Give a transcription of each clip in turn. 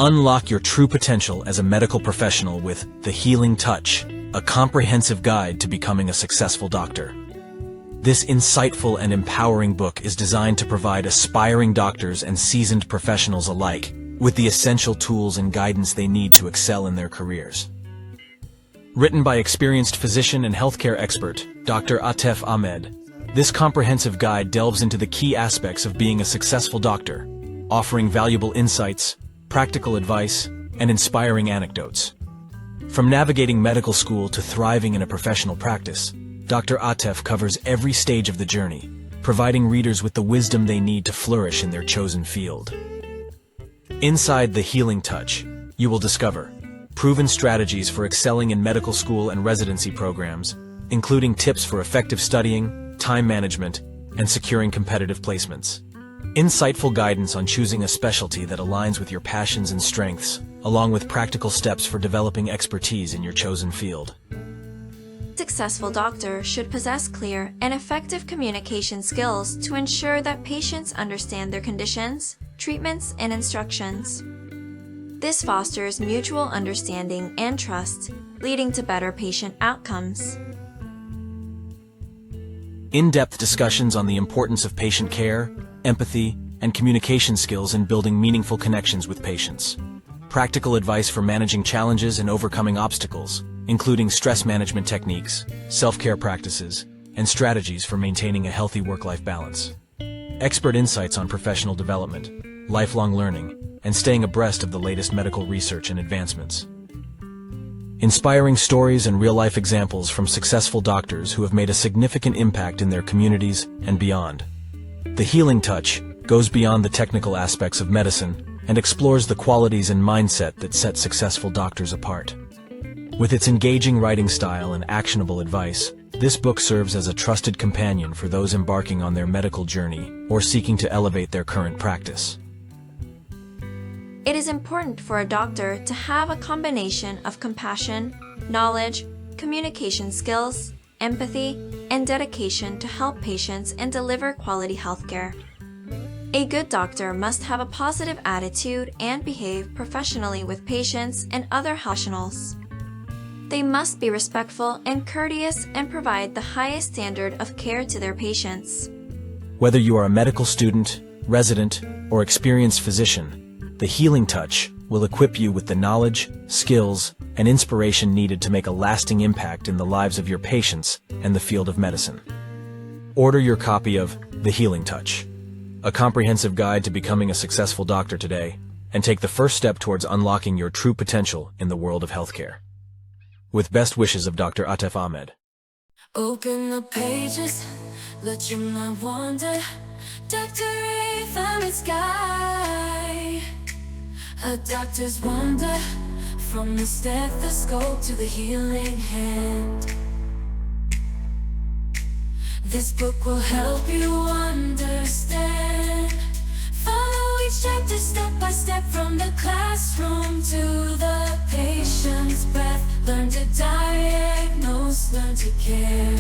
Unlock your true potential as a medical professional with The Healing Touch, a comprehensive guide to becoming a successful doctor. This insightful and empowering book is designed to provide aspiring doctors and seasoned professionals alike with the essential tools and guidance they need to excel in their careers. Written by experienced physician and healthcare expert, Dr. Atef Ahmed, this comprehensive guide delves into the key aspects of being a successful doctor, offering valuable insights, practical advice, and inspiring anecdotes. From navigating medical school to thriving in a professional practice, Dr. Atef covers every stage of the journey, providing readers with the wisdom they need to flourish in their chosen field. Inside The Healing Touch, you will discover proven strategies for excelling in medical school and residency programs, including tips for effective studying, time management, and securing competitive placements. Insightful guidance on choosing a specialty that aligns with your passions and strengths, along with practical steps for developing expertise in your chosen field. A successful doctor should possess clear and effective communication skills to ensure that patients understand their conditions, treatments, and instructions. This fosters mutual understanding and trust, leading to better patient outcomes. In-depth discussions on the importance of patient care, empathy, and communication skills in building meaningful connections with patients. Practical advice for managing challenges and overcoming obstacles, including stress management techniques, self-care practices, and strategies for maintaining a healthy work-life balance. Expert insights on professional development, lifelong learning, and staying abreast of the latest medical research and advancements. Inspiring stories and real-life examples from successful doctors who have made a significant impact in their communities and beyond. The Healing Touch goes beyond the technical aspects of medicine and explores the qualities and mindset that set successful doctors apart. With its engaging writing style and actionable advice, this book serves as a trusted companion for those embarking on their medical journey or seeking to elevate their current practice. It is important for a doctor to have a combination of compassion, knowledge, communication skills, empathy, and dedication to help patients and deliver quality healthcare. A good doctor must have a positive attitude and behave professionally with patients and other professionals. They must be respectful and courteous and provide the highest standard of care to their patients. Whether you are a medical student, resident, or experienced physician, The Healing Touch will equip you with the knowledge, skills, and inspiration needed to make a lasting impact in the lives of your patients and the field of medicine. Order your copy of The Healing Touch, a comprehensive guide to becoming a successful doctor today, and take the first step towards unlocking your true potential in the world of healthcare. With best wishes of Dr. Atef Ahmed. Open the pages, let your mind wander. Dr.Atef Ahmed's guide. A doctor's wonder, from the stethoscope to the healing hand. This book will help you understand. Follow each chapter step by step, from the classroom to the patient's breath. Learn to diagnose, learn to care,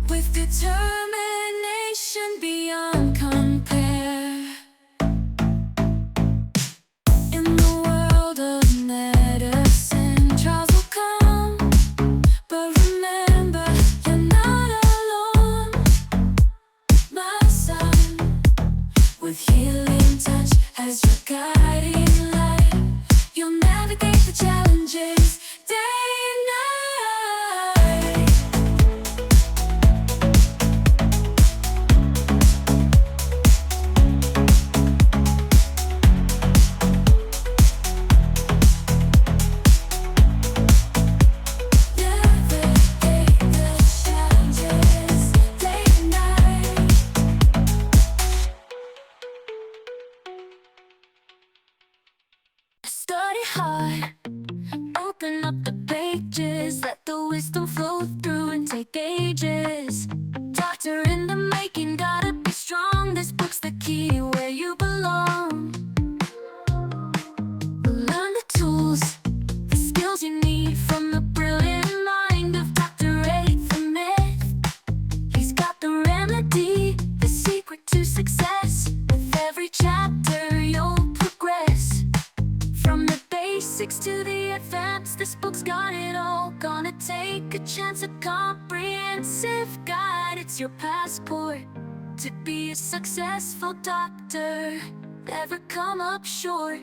with determination beyond compare. In the world of medicine, trials will come, but remember, you're not alone, my son. With Healing Touch as your guiding light, you'll navigate the challenges day and night. Navigate the challenges day and night. Study hard, open up the pages, let the wisdom flow through and take ages. Doctor in the making, gotta be strong. This book's the key where you belong. Learn the tools, the skills you need from the brilliant mind of Dr.Atef Ahmed. He's got the remedy, the secret to success. With every chapter you'll progress. basics to the advanced, this book's got it all. Gonna take a chance, a comprehensive guide. It's your passport to be a successful doctor. Never come up short.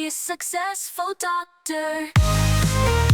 Successful doctor.